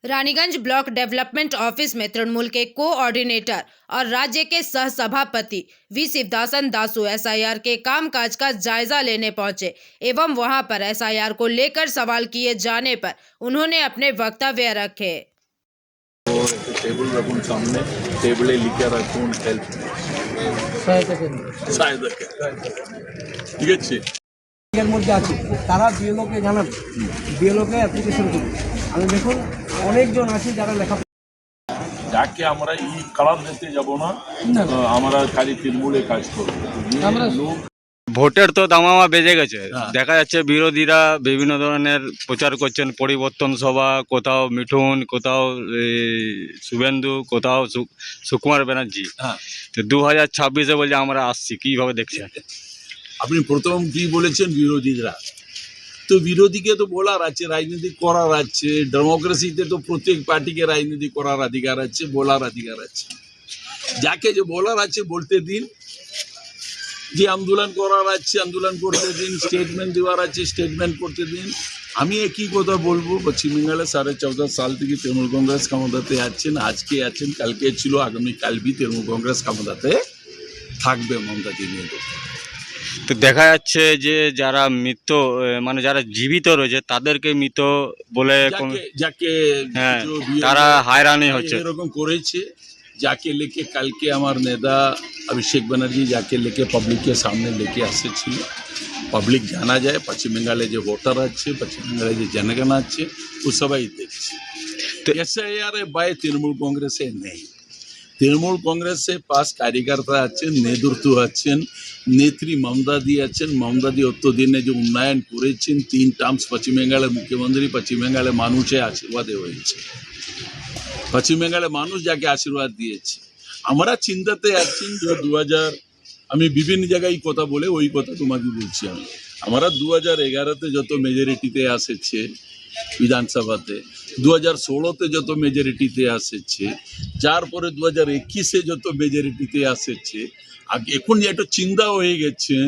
Raniganj block development office में तृणमूल के coordinator और राज्य के सह सभापति वी शिवदासन दासू एसआईआर के कामकाज का जायजा लेने पहुंचे एवं वहां पर एसआईआर को लेकर सवाल किए जाने पर उन्होंने अपने वक्तव्य रखे। टेबल रखून सामने टेबले लिखे रखून हेल्प ठीक আছে এর মধ্যে আছে তারা বিএলওকে জানাবে, বিএলওকে অ্যাপ্লিকেশন করবে। আমি দেখুন অনেকজন আছে যারা লেখা যাকে আমরা এই কালার দিতে যাব না, আমরা খালি তৃণমূলে কাজ করবো। লোক ভোটের তো দামামা বেজে গেছে, হ্যাঁ। দেখা যাচ্ছে বিরোধীরা বিভিন্ন ধরনের প্রচার করছেন, পরিবর্তন সভা, কোথাও মিঠুন, কোথাও শুভেন্দু, কোথাও সুকুমার ব্যানার্জি। হ্যাঁ, তো 2026-এ বলছে আমরা আসছি, কিভাবে দেখছেন? আপনি প্রথম কি বলেছেন বিরোধীরা, তো বিরোধীকে তো বলার আছে, রাজনীতি করার আছে। ডেমোক্রেসিতে তো প্রত্যেক পার্টিকে রাজনীতি করার অধিকার আছে, বলার অধিকার আছে। যাকে যে বলার আছে বলতে দিন, যে আন্দোলন করার আছে আন্দোলন করতে দিন, স্টেটমেন্ট দেওয়ার আছে স্টেটমেন্ট করতে দিন। আমি একই কথা বলবো, পশ্চিম বাংলায় 14.5 সাল থেকে তৃণমূল কংগ্রেস ক্ষমতাতে আছেন, আজকে আছেন, কালকে ছিল, আগামীকাল বি তৃণমূল কংগ্রেস ক্ষমতাতে থাকবে মমতা দিনের। তো দেখা যাচ্ছে যে যারা মৃত, মানে যারা জীবিত রয়েছে তাদেরকে মৃত বলে যাকে হ্যাঁ, তারা হয়রানি হচ্ছে এরকম করেছে। যাকে লেকে কালকে আমার নেতা অভিষেক ব্যানার্জি যাকে লেকে পাবলিকের সামনে লেকে আসেছিল, পাবলিক জানা যায় পশ্চিম বাংলায় যে ভোটার আছে, পশ্চিম বাংলায় যে জনগণ আছে, ও সবাই দেখছে। তো এসআইআর বাই তৃণমূল কংগ্রেসে নেই। তৃণমূল কংগ্রেসে পাস কার্যকর্তা আছেন, নেতৃত্ব আছেন, নেত্রী মমতাদি আছেন। মমতাদি অতদিনে যে উন্নয়ন করেছেন, 3 টার্মস পশ্চিম বাংলার মুখ্যমন্ত্রী, পশ্চিম বাংলার মানুষের আশীর্বাদে হয়েছে। পশ্চিম বাংলার মানুষ যাকে আশীর্বাদ দিয়েছে। আমরা চিন্তাতে আছি যে 2000, আমি বিভিন্ন জায়গায় কথা বলে ওই কথা তোমাকে বলছি। আমরা 2011-তে যত মেজরিটিতে আসেছে বিধানসভাতে, 2016-তে যত মেজরিটিতে আসেছে, যার পরে 2021-এ যত মেজরিটিতে আসেছে, এখন একটা চিন্তা হয়ে গেছেন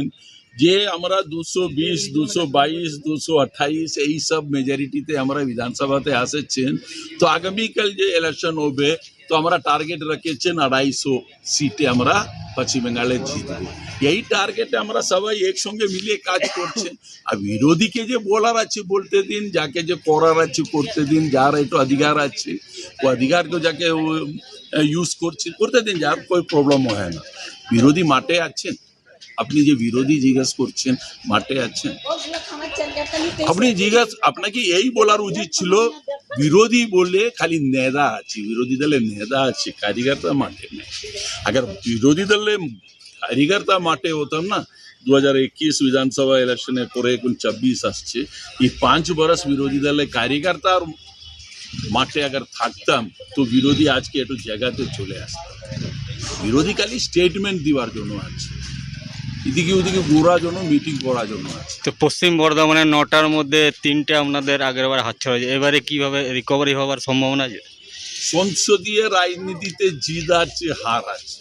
যে আমরা 220, 222, 228 এই সব মেজরিটিতে আমরা বিধানসভাতে আসেছেন। তো আগামীকাল যে ইলেকশন হবে, তো আমরা টার্গেট রেখেছেন 250 সিটে আমরা পশ্চিম বাংলায় জিতবো। এই টার্গেটে আমরা সবাই একসঙ্গে মিলিয়ে কাজ করছেন। আর বিরোধীকে যে বলার আছে বলতে দিন, যাকে যে করার আছে করতে দিন, যার একটু অধিকার আছে ও অধিকারকে যাকে ইউজ করছে করতে দিন, যার কোনো প্রবলেম হয় না। বিরোধী মাঠে আছেন, আপনি যে বিরোধী জিজ্ঞেস করছেন মাঠে আছেন, আপনি আপনাকে এই বলার উচিত ছিল বিরোধী বলে খালি নেতা আছে, বিরোধী দলের নেতা আছে, কার্যকর্তা মাঠে নেই। अगर বিরোধী দলের কার্যকর্তা মাঠে হতাম না, 2021 বিধানসভা ইলেকশনের পরে এখন 24 আসছে, এই 5 বছর বিরোধী দলের কার্যকর্তার মাঠে अगर থাকতাম, তো বিরোধী আজকে একটু জায়গাতে চলে আসতাম। বিরোধী খালি স্টেটমেন্ট দেওয়ার জন্য আছে, এদিকে ওদিকে ঘোরার জন্য, মিটিং করার জন্য আছে। তো পশ্চিম বর্ধমানের 9টার মধ্যে 3টে আপনাদের আগেরবার হাতছাড়া হয়েছে, এবারে কিভাবে রিকভারি হওয়ার সম্ভাবনা আছে? সংসদীয় রাজনীতিতে জিত আছে, হার আছে।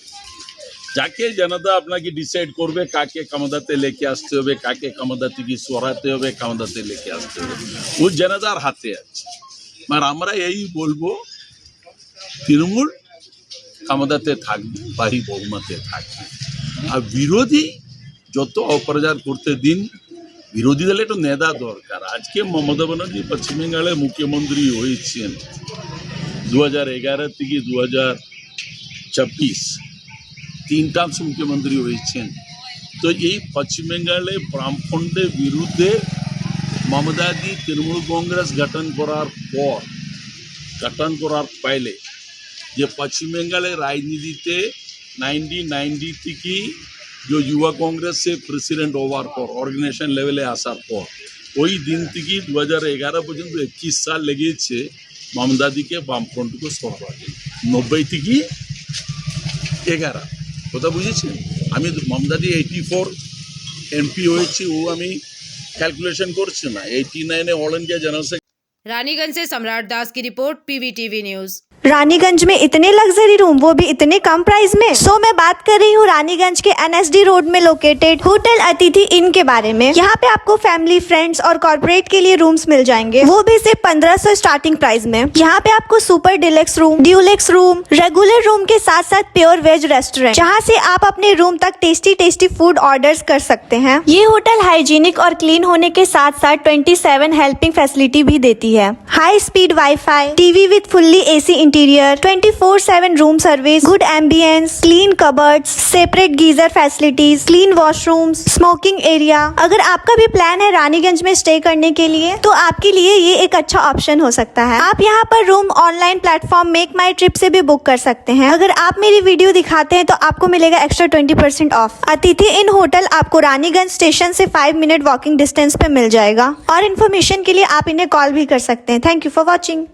যাকে জনতা আপনাকে ডিসাইড করবে কাকে ক্ষমতাতে লেকে আসতে হবে, কাকে ক্ষমতা থেকে সরাতে হবে, ক্ষমতাতে লেকে আসতে হবে, ও জনতার হাতে আছে। মানে আমরা এই বলবো তৃণমূল ক্ষমতাতে থাকবে, ভারী বহুমতে থাকবে। আর বিরোধী যত অপপ্রচার করতে দিন, বিরোধী দলে একটু নেতা দরকার। আজকে মমতা ব্যানার্জি পশ্চিম বাংলায় মুখ্যমন্ত্রী হয়েছেন 2011 থেকে 2024, 3 টার্মস মুখ্যমন্ত্রী হয়েছেন। তো এই পশ্চিম বাংলায় বামফ্রন্টের বিরুদ্ধে মমতাদি তৃণমূল কংগ্রেস গঠন করার পর, গঠন করার পহলে যে পশ্চিম বাংলায় রাজনীতিতে 1990 থেকে जो युवा कांग्रेस से प्रेसिडेंट होवार पर ऑर्गेनाइजेशन लेवले आसार पर ওই দিন থেকে 2011 পর্যন্ত 21 সাল লেগেছে মমতাদিকে বামফ্রন্টকে সরাবার, 90 থেকে 11 কথা বুঝেছেন। আমি মমতাদি 84 এমপি হয়েছি, ও আমি ক্যালকুলেশন করছি না, 89-এ অল इंडिया जनरल से। रानीगंज से सम्राट दास की रिपोर्ट, पीवीटीवी न्यूज। रानीगंज में इतने लग्जरी रूम, वो भी इतने कम प्राइस में। सो मैं बात कर रही हूँ रानीगंज के NSD रोड में लोकेटेड होटल अतिथि इन के बारे में। यहाँ पे आपको फैमिली, फ्रेंड्स और कॉर्पोरेट के लिए रूम्स मिल जाएंगे, वो भी सिर्फ 1500 स्टार्टिंग प्राइस में। यहाँ पे आपको super deluxe room, Dulux room, regular room के साथ साथ प्योर वेज रेस्टोरेंट, जहाँ से आप अपने रूम तक टेस्टी फूड ऑर्डर्स कर सकते हैं। ये होटल हाइजीनिक और क्लीन होने के साथ साथ 27 हेल्पिंग फैसिलिटी भी देती है। High speed wifi, TV with fully AC interior, 24/7 room service, good ambience, clean cupboards, separate geyser facilities, clean washrooms, smoking area. अगर आपका भी प्लान है रानीगंज में स्टे करने के लिए, तो आपके लिए ये एक अच्छा ऑप्शन हो सकता है। आप यहाँ पर रूम ऑनलाइन प्लेटफॉर्म मेक माई ट्रिप से भी बुक कर सकते हैं। अगर आप मेरी वीडियो दिखाते हैं तो आपको मिलेगा एक्स्ट्रा 20% ऑफ। अतिथि इन होटल आपको रानीगंज स्टेशन से 5 मिनट वॉकिंग डिस्टेंस पे मिल जाएगा। और इन्फॉर्मेशन के लिए आप इन्हें कॉल भी कर सकते हैं। Thank you for watching.